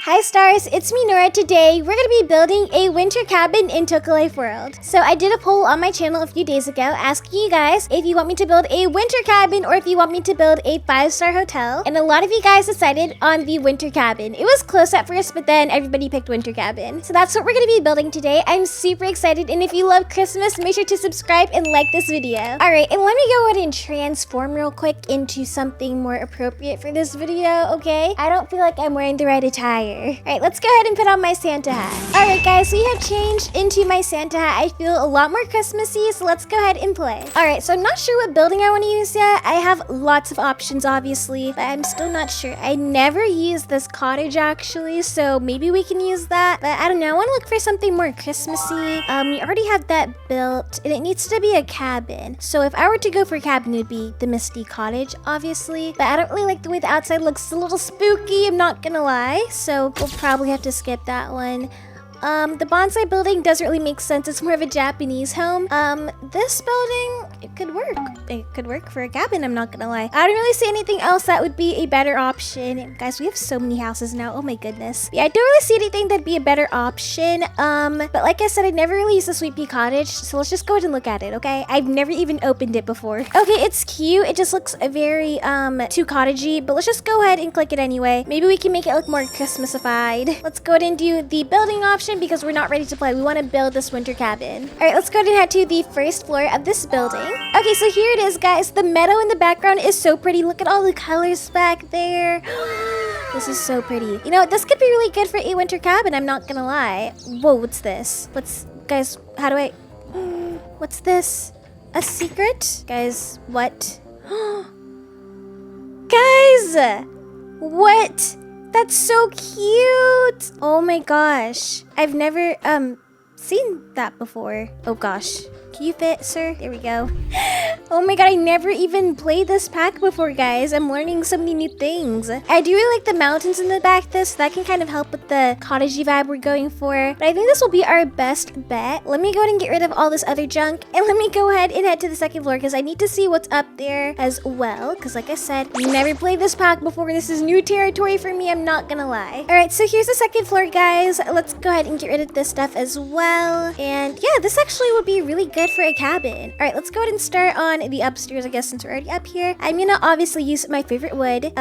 Hi stars, it's me Nora. Today we're going to be building a winter cabin in Toca Life World. So I did a poll on my channel a few days ago asking you guys if you want me to build a winter cabin or if you want me to build a 5-star hotel. And a lot of you guys decided on the winter cabin. It was close at first, but then everybody picked winter cabin. So that's what we're going to be building today. I'm super excited, and if you love Christmas, make sure to subscribe and like this video. Alright, and let me go ahead and transform real quick into something more appropriate for this video, okay? I don't feel like I'm wearing the right attire. Alright, let's go ahead and put on my Santa hat. Alright guys, we have changed into my Santa hat. I feel a lot more Christmassy, so let's go ahead and play. Alright, so I'm not sure what building I want to use yet. I have lots of options, obviously, but I'm still not sure. I never used this cottage, actually, so maybe we can use that. But I don't know, I want to look for something more Christmassy. We already have that built, and it needs to be a cabin. So if I were to go for a cabin, it would be the Misty Cottage, obviously. But I don't really like the way the outside looks. It's a little spooky, I'm not gonna lie. So we'll probably have to skip that one. The bonsai building doesn't really make sense. It's more of a Japanese home. This building, it could work. It could work for a cabin, I'm not gonna lie. I don't really see anything else that would be a better option. Guys, we have so many houses now. Oh my goodness. Yeah, I don't really see anything that'd be a better option. But like I said, I never really used the Sweet Pea Cottage, so let's just go ahead and look at it, okay? I've never even opened it before. Okay, it's cute. It just looks very, too cottagey, but let's just go ahead and click it anyway. Maybe we can make it look more Christmasified. Let's go ahead and do the building option, because we're not ready to play. We want to build this winter cabin. All right, let's go ahead and head to the first floor of this building. Okay, so here it is, guys. The meadow in the background is so pretty. Look at all the colors back there. This is so pretty. You know, this could be really good for a winter cabin, I'm not gonna lie. Whoa, what's this? Guys, how do I... What's this? A secret? Guys, what? Guys! What? That's so cute! Oh my gosh. I've never, seen that before. Oh gosh. Can you fit, sir? There we go. Oh my god, I never even played this pack before, guys. I'm learning so many new things. I do really like the mountains in the back though, so that can kind of help with the cottagey vibe we're going for. But I think this will be our best bet. Let me go ahead and get rid of all this other junk, and let me go ahead and head to the second floor, because I need to see what's up there as well. Because like I said, I never played this pack before. This is new territory for me, I'm not gonna lie. Alright, so here's the second floor, guys. Let's go ahead and get rid of this stuff as well. And yeah, this actually would be really good for a cabin. All right, let's go ahead and start on the upstairs, I guess, since we're already up here. I'm gonna obviously use my favorite wood.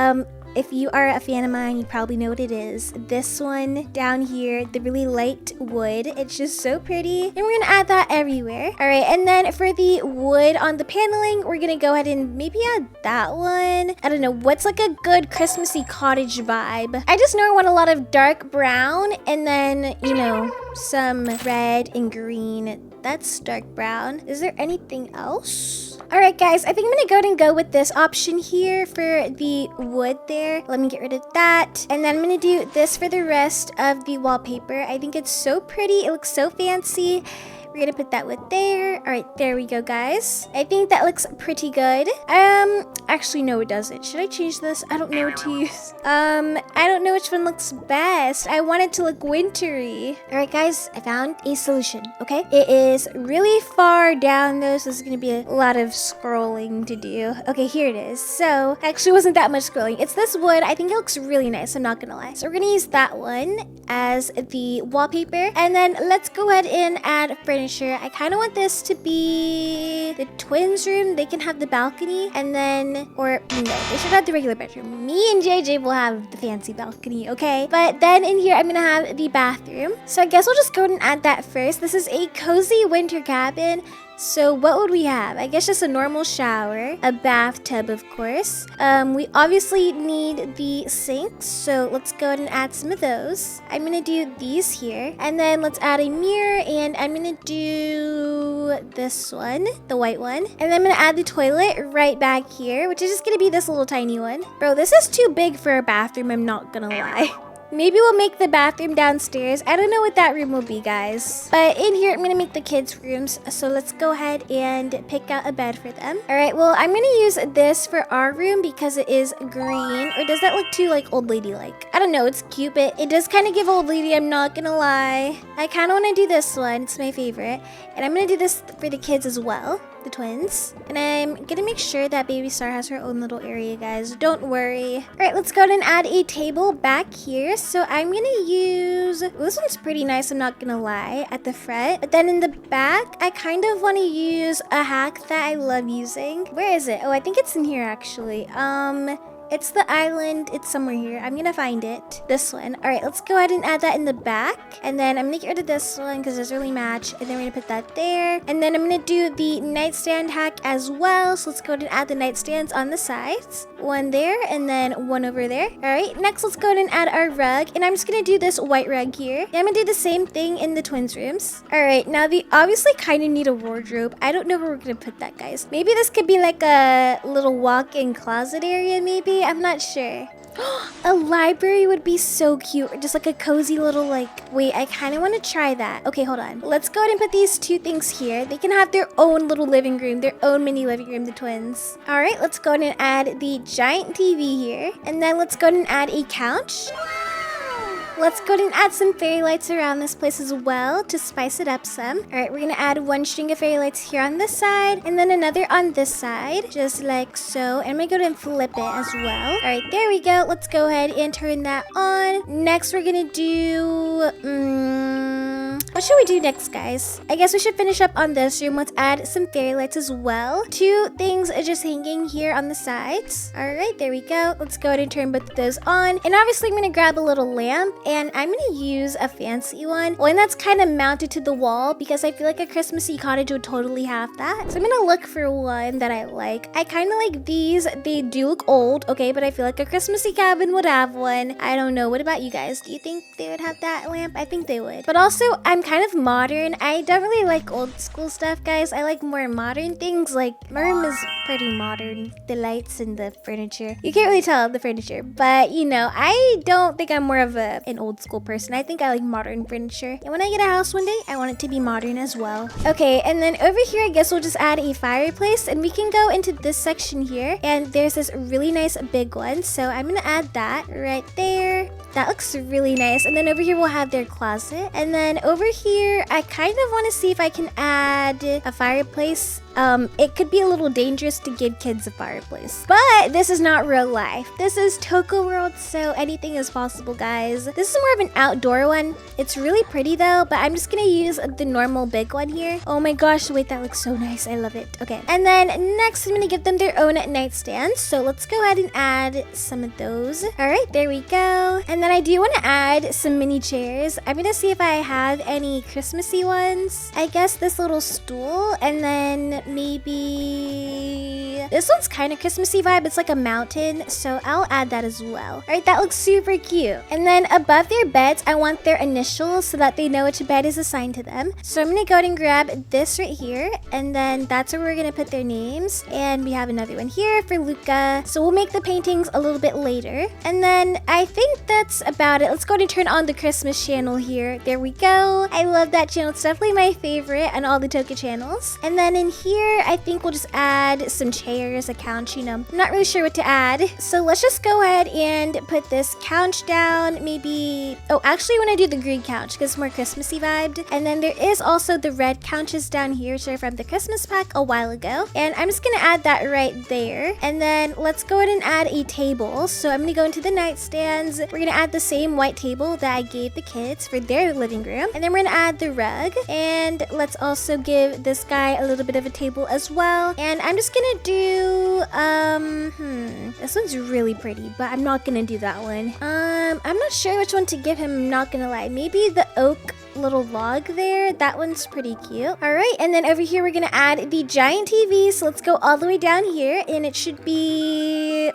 If you are a fan of mine, you probably know what it is. This one down here, the really light wood. It's just so pretty. And we're gonna add that everywhere. All right, and then for the wood on the paneling, we're gonna go ahead and maybe add that one. I don't know, what's like a good Christmassy cottage vibe? I just know I want a lot of dark brown, and then, you know, some red and green. That's dark brown. Is there anything else? All right, guys, I think I'm gonna go ahead and go with this option here for the wood there. Let me get rid of that. And then I'm gonna do this for the rest of the wallpaper. I think it's so pretty. It looks so fancy. We're gonna put that wood there. All right, there we go, guys. I think that looks pretty good. Actually, no, it doesn't. Should I change this? I don't know what to use. I don't know which one looks best. I want it to look wintry. All right, guys, I found a solution, okay? It is really far down, though, so this is gonna be a lot of scrolling to do. Okay, here it is. So, actually wasn't that much scrolling. It's this wood. I think it looks really nice, I'm not gonna lie. So we're gonna use that one as the wallpaper. And then let's go ahead and add furniture. I kind of want this to be the twins' room. They can have the balcony, and then, or no, they should have the regular bedroom. Me and JJ will have the fancy balcony, okay? But then in here, I'm gonna have the bathroom. So I guess we'll just go ahead and add that first. This is a cozy winter cabin. So what would we have? I guess just a normal shower, a bathtub, of course. We obviously need the sinks, so let's go ahead and add some of those. I'm gonna do these here, and then let's add a mirror, and I'm gonna do this one, the white one, and then I'm gonna add the toilet right back here, which is just gonna be this little tiny one. Bro, this is too big for a bathroom, I'm not gonna lie. Maybe we'll make the bathroom downstairs. I don't know what that room will be, guys. But in here, I'm gonna make the kids' rooms. So let's go ahead and pick out a bed for them. All right, well, I'm gonna use this for our room because it is green. Or does that look too, like, old lady-like? I don't know, it's cute, but it does kind of give old lady, I'm not gonna lie. I kind of want to do this one. It's my favorite. And I'm gonna do this for the kids as well. the twins. And I'm gonna make sure that baby Star has her own little area, guys. Don't worry. All right, let's go ahead and add a table back here. So I'm gonna use, this one's pretty nice, I'm not gonna lie, at the front. But then in the back, I kind of want to use a hack that I love using. Where is it? Oh, I think it's in here actually. It's the island. It's somewhere here. I'm gonna find it. This one. All right, let's go ahead and add that in the back. And then I'm gonna get rid of this one because it doesn't really match. And then we're gonna put that there. And then I'm gonna do the nightstand hack as well. So let's go ahead and add the nightstands on the sides. One there and then one over there. All right, next let's go ahead and add our rug. And I'm just gonna do this white rug here. And I'm gonna do the same thing in the twins' rooms. All right, now they obviously kind of need a wardrobe. I don't know where we're gonna put that, guys. Maybe this could be like a little walk-in closet area, maybe. I'm not sure. A library would be so cute. Or just like a cozy little wait, I kind of want to try that. Okay, hold on. Let's go ahead and put these two things here. They can have their own little living room, their own mini living room, the twins. All right, let's go ahead and add the giant TV here. And then let's go ahead and add a couch. Let's go ahead and add some fairy lights around this place as well to spice it up some. All right, we're gonna add one string of fairy lights here on this side and then another on this side, just like so. And I'm gonna go ahead and flip it as well. All right, there we go. Let's go ahead and turn that on. Next, we're gonna do, what should we do next, guys? I guess we should finish up on this room. Let's add some fairy lights as well. Two things are just hanging here on the sides. All right, there we go. Let's go ahead and turn both of those on. And obviously, I'm gonna grab a little lamp. And I'm gonna use a fancy one that's kind of mounted to the wall because I feel like a Christmassy cottage would totally have that. So I'm gonna look for one that I like. I kind of like these. They do look old, okay, but I feel like a Christmassy cabin would have one. I don't know. What about you guys? Do you think they would have that lamp? I think they would. But also, I'm kind of modern. I don't really like old school stuff, guys. I like more modern things. Like, my room is pretty modern. The lights and the furniture. You can't really tell the furniture, but you know, I don't think I'm more of an old school person. I think I like modern furniture. And when I get a house one day, I want it to be modern as well. Okay, and then over here, I guess we'll just add a fireplace and we can go into this section here. And there's this really nice big one. So I'm gonna add that right there. That looks really nice. And then over here, we'll have their closet. And then over here, I kind of want to see if I can add a fireplace. It could be a little dangerous to give kids a fireplace, but this is not real life. This is Toca World, so anything is possible, guys. This is more of an outdoor one. It's really pretty though, but I'm just gonna use the normal big one here. Oh my gosh, wait, that looks so nice. I love it. Okay, and then next I'm gonna give them their own nightstands. So let's go ahead and add some of those. All right, there we go. And then I do want to add some mini chairs. I'm gonna see if I have any Christmassy ones. I guess this little stool, and then maybe this one's kind of Christmassy vibe. It's like a mountain, so I'll add that as well. All right, that looks super cute. And then above their beds, I want their initials so that they know which bed is assigned to them. So I'm gonna go ahead and grab this right here, and then that's where we're gonna put their names. And we have another one here for Luca. So we'll make the paintings a little bit later. And then I think that's about it. Let's go ahead and turn on the Christmas channel here. There we go. I love that channel. It's definitely my favorite on all the Toca channels. And then in here, I think we'll just add some chairs, a couch, you know. I'm not really sure what to add. So let's just go ahead and put this couch down. Maybe, oh, actually I want to do the green couch because it's more Christmassy vibed. And then there is also the red couches down here, which are from the Christmas pack a while ago. And I'm just going to add that right there. And then let's go ahead and add a table. So I'm going to go into the nightstands. We're going to add the same white table that I gave the kids for their living room. And then we're going to add the rug. And let's also give this guy a little bit of a table as well. And I'm just going to do, this one's really pretty, but I'm not going to do that one. I'm not sure which one to give him. I'm not going to lie. Maybe the oak little log there. That one's pretty cute. All right, and then over here we're gonna add the giant TV. So let's go all the way down here, and it should be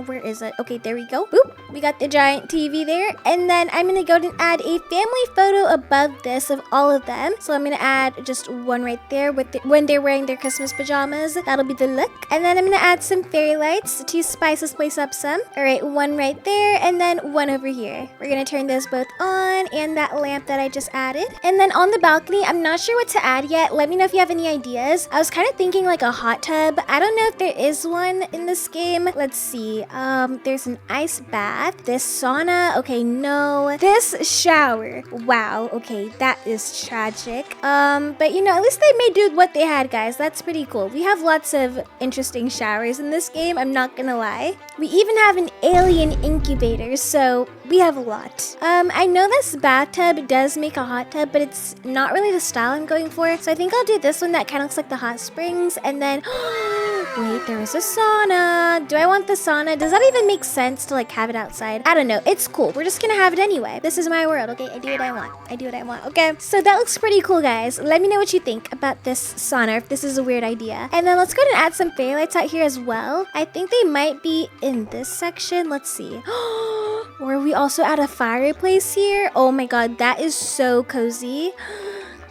where is it? Okay, there we go. Boop, we got the giant TV there. And then I'm gonna go and add a family photo above this of all of them. So I'm gonna add just one right there with when they're wearing their Christmas pajamas. That'll be the look. And then I'm gonna add some fairy lights to spice this place up some. All right, one right there, and then one over here. We're gonna turn those both on, and that lamp that I just added, added. And then on the balcony, I'm not sure what to add yet. Let me know if you have any ideas. I was kind of thinking like a hot tub. I don't know if there is one in this game. Let's see. There's an ice bath. This sauna. Okay, no. This shower. Wow. Okay, that is tragic. But you know, at least they made do with what they had, guys. That's pretty cool. We have lots of interesting showers in this game. I'm not gonna lie. We even have an alien incubator, so we have a lot. I know this bathtub does make a hot tub, but it's not really the style I'm going for. So I think I'll do this one that kind of looks like the hot springs. And then, wait, there is a sauna. Do I want the sauna? Does that even make sense to like have it outside? I don't know. It's cool. We're just gonna have it anyway. This is my world, okay? I do what I want. I do what I want, okay? So that looks pretty cool, guys. Let me know what you think about this sauna, if this is a weird idea. And then let's go ahead and add some fairy lights out here as well. I think they might be in this section. Let's see. Or we also add a fireplace here. Oh my god, that is so cozy.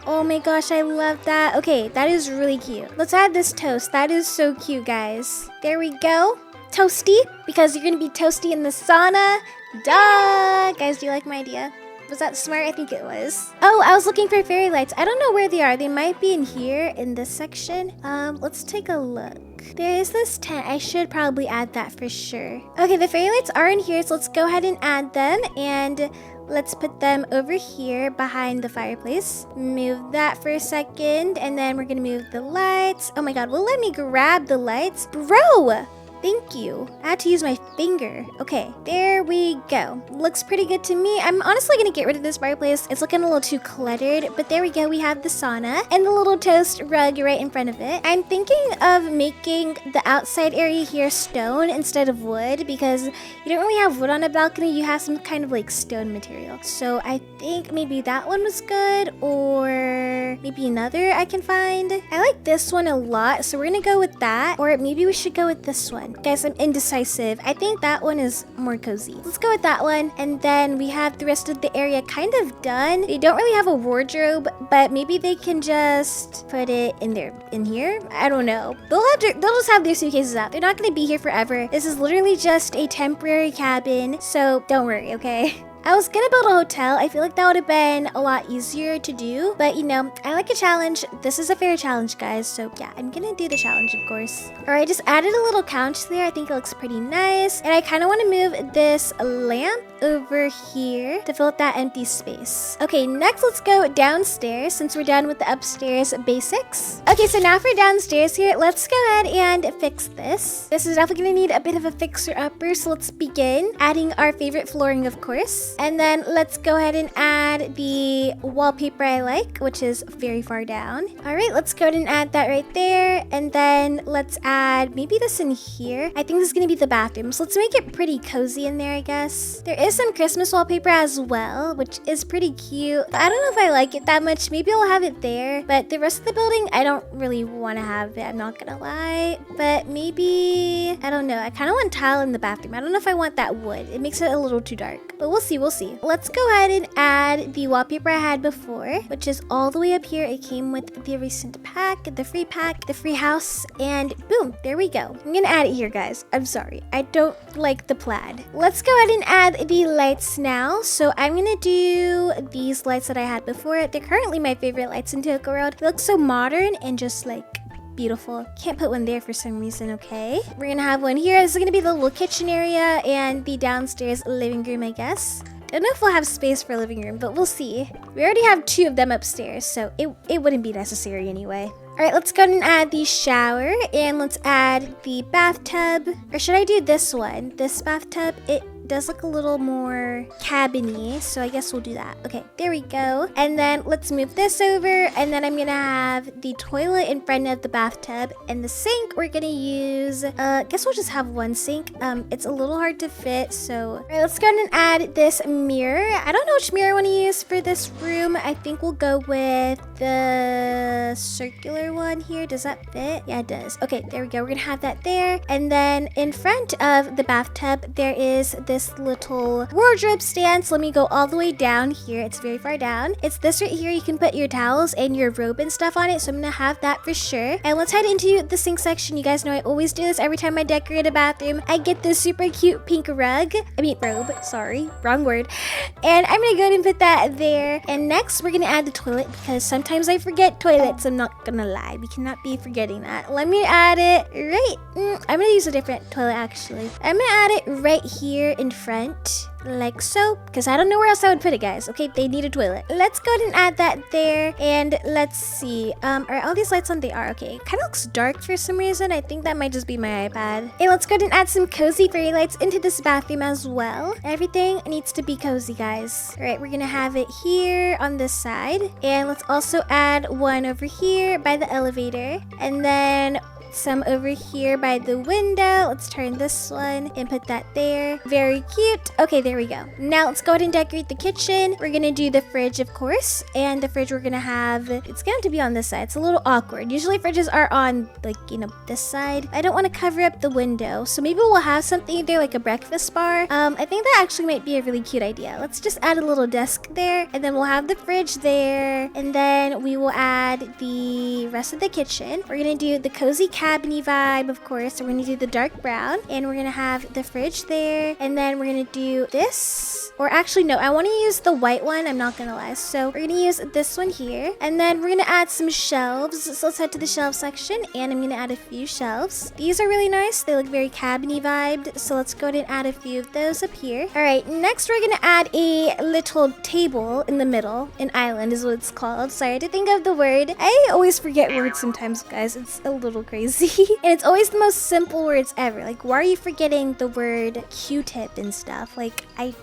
Oh my gosh, I love that. Okay, that is really cute. Let's add this toast. That is so cute, guys. There we go. Toasty, because you're gonna be toasty in the sauna. Duh! Guys, do you like my idea? Was that smart? I think it was. Oh, I was looking for fairy lights. I don't know where they are. They might be in here in this section. Let's take a look. There is this tent. I should probably add that for sure. Okay, the fairy lights are in here, so let's go ahead and add them. And let's put them over here behind the fireplace. Move that for a second, and then we're gonna move the lights. Oh my god, well, let me grab the lights. Bro! Thank you. I had to use my finger. Okay, there we go. Looks pretty good to me. I'm honestly gonna get rid of this fireplace. It's looking a little too cluttered, but there we go. We have the sauna and the little toast rug right in front of it. I'm thinking of making the outside area here stone instead of wood because you don't really have wood on a balcony. You have some kind of like stone material. So I think maybe that one was good, or maybe another I can find. I like this one a lot, so we're gonna go with that, or maybe we should go with this one. Guys, I'm indecisive. I think that one is more cozy. Let's go with that one. And then we have the rest of the area kind of done. They don't really have a wardrobe, but maybe they can just put it in here. I don't know. They'll just have their suitcases out. They're not going to be here forever. This is literally just a temporary cabin, so don't worry, okay? I was gonna build a hotel. I feel like that would have been a lot easier to do, but you know, I like a challenge. This is a fair challenge, guys, so yeah, I'm gonna do the challenge, of course. All right, just added a little couch there. I think it looks pretty nice, and I kind of want to move this lamp over here to fill up that empty space. Okay, next let's go downstairs since we're done with the upstairs basics. Okay, so now for downstairs here, let's go ahead and fix this. This is definitely gonna need a bit of a fixer-upper, so let's begin adding our favorite flooring, of course. And then let's go ahead and add the wallpaper I like, which is very far down. All right, let's go ahead and add that right there. And then let's add maybe this in here. I think this is gonna be the bathroom. So let's make it pretty cozy in there, I guess. There is some Christmas wallpaper as well, which is pretty cute. But I don't know if I like it that much. Maybe I'll have it there. But the rest of the building, I don't really want to have it. I'm not gonna lie. But maybe, I don't know. I kind of want tile in the bathroom. I don't know if I want that wood. It makes it a little too dark. But we'll see. We'll see. Let's go ahead and add the wallpaper I had before, which is all the way up here. It came with the recent pack, the free house, and boom, there we go. I'm gonna add it here, guys. I'm sorry. I don't like the plaid. Let's go ahead and add the lights now. So I'm gonna do these lights that I had before. They're currently my favorite lights in Toca World. They look so modern and just like beautiful. Can't put one there for some reason, okay? We're gonna have one here. This is gonna be the little kitchen area and the downstairs living room, I guess. I don't know if we'll have space for a living room, but we'll see. We already have 2 of them upstairs, so it wouldn't be necessary anyway. All right, let's go ahead and add the shower, and let's add the bathtub. Or should I do this one? This bathtub, it does look a little more cabiny, so I guess we'll do that. Okay, there we go. And then let's move this over, and then I'm gonna have the toilet in front of the bathtub, and the sink we're gonna use, guess we'll just have one sink. It's a little hard to fit, so. All right, let's go ahead and add this mirror. I don't know which mirror I wanna use for this room. I think we'll go with the circular one here. Does that fit? Yeah, it does. Okay, there we go. We're gonna have that there. And then in front of the bathtub, there is this this little wardrobe stand. So let me go all the way down here. It's very far down. It's this right here. You can put your towels and your robe and stuff on it. So I'm gonna have that for sure. And let's head into the sink section. You guys know I always do this every time I decorate a bathroom. I get this super cute pink robe. Sorry, wrong word. And I'm gonna go ahead and put that there. And next we're gonna add the toilet because sometimes I forget toilets. I'm not gonna lie. We cannot be forgetting that. Let me add it right. I'm gonna use a different toilet actually. I'm gonna add it right here in front. Like so, because I don't know where else I would put it, guys. Okay, they need a toilet. Let's go ahead and add that there. And let's see. Are all these lights on? They are. Okay, it kind of looks dark for some reason. I think that might just be my iPad. And let's go ahead and add some cozy fairy lights into this bathroom as well. Everything needs to be cozy, guys. All right, we're gonna have it here on this side. And let's also add one over here by the elevator. And then some over here by the window. Let's turn this one and put that there. Very cute. Okay, there we go. Now let's go ahead and decorate the kitchen. We're gonna do the fridge, of course. And the fridge we're gonna have, it's going to be on this side. It's a little awkward. Usually fridges are on, like, you know, this side. I don't want to cover up the window. So maybe we'll have something there like a breakfast bar. I think that actually might be a really cute idea. Let's just add a little desk there. And then we'll have the fridge there. And then we will add the rest of the kitchen. We're gonna do the cozy cabiny vibe, of course. So we're gonna do the dark brown, and we're gonna have the fridge there, and then we're gonna do this, or actually no, I want to use the white one. I'm not gonna lie. So we're gonna use this one here, and then we're gonna add some shelves. So let's head to the shelf section, and I'm gonna add a few shelves. These are really nice. They look very cabiny vibed. So let's go ahead and add a few of those up here. All right, next we're gonna add a little table in the middle. An island is what it's called. Sorry to think of the word. I always forget words sometimes, guys. It's a little crazy. And it's always the most simple words ever. Like, why are you forgetting the word Q-tip and stuff? Like, I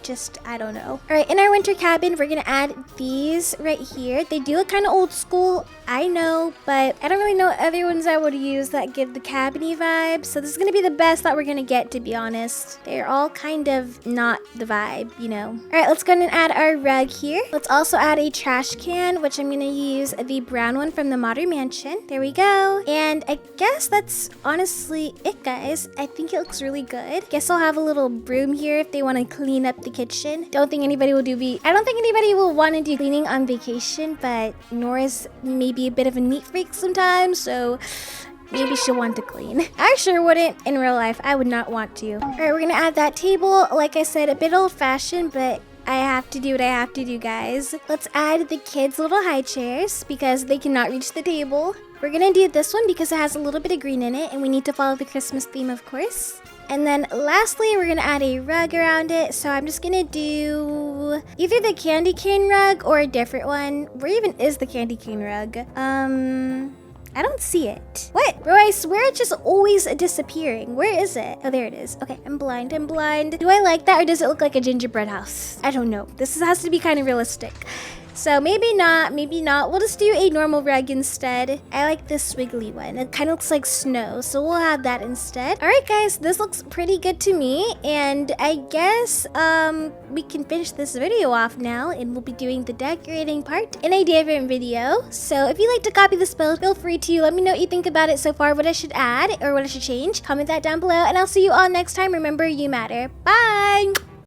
don't know. All right, in our winter cabin, we're gonna add these right here. They do look kind of old school, I know, but I don't really know other ones I would use that give the cabiny vibe. So this is gonna be the best that we're gonna get, to be honest. They're all kind of not the vibe, you know. All right, let's go ahead and add our rug here. Let's also add a trash can, which I'm gonna use the brown one from the Modern Mansion. There we go. And I guess that's honestly it, guys. I think it looks really good. Guess I'll have a little broom here if they want to clean up the kitchen. I don't think anybody will want to do cleaning on vacation, but Nora's maybe a bit of a neat freak sometimes, so maybe she'll want to clean. I sure wouldn't in real life. I would not want to. All right, we're gonna add that table. Like I said, a bit old-fashioned, but I have to do what I have to do, guys. Let's add the kids' little high chairs because they cannot reach the table. We're gonna do this one because it has a little bit of green in it, and we need to follow the Christmas theme, of course. And then lastly, we're gonna add a rug around it. So I'm just gonna do either the candy cane rug or a different one. Where even is the candy cane rug? I don't see it. What? Bro, I swear it's just always disappearing. Where is it? Oh, there it is. Okay, I'm blind. Do I like that, or does it look like a gingerbread house? I don't know. This has to be kind of realistic. So maybe not. We'll just do a normal rug instead. I like this swiggly one. It kind of looks like snow, so we'll have that instead. All right, guys, this looks pretty good to me. And I guess we can finish this video off now, and we'll be doing the decorating part in a different video. So if you'd like to copy this build, feel free to. Let me know what you think about it so far, what I should add or what I should change. Comment that down below, and I'll see you all next time. Remember, you matter. Bye!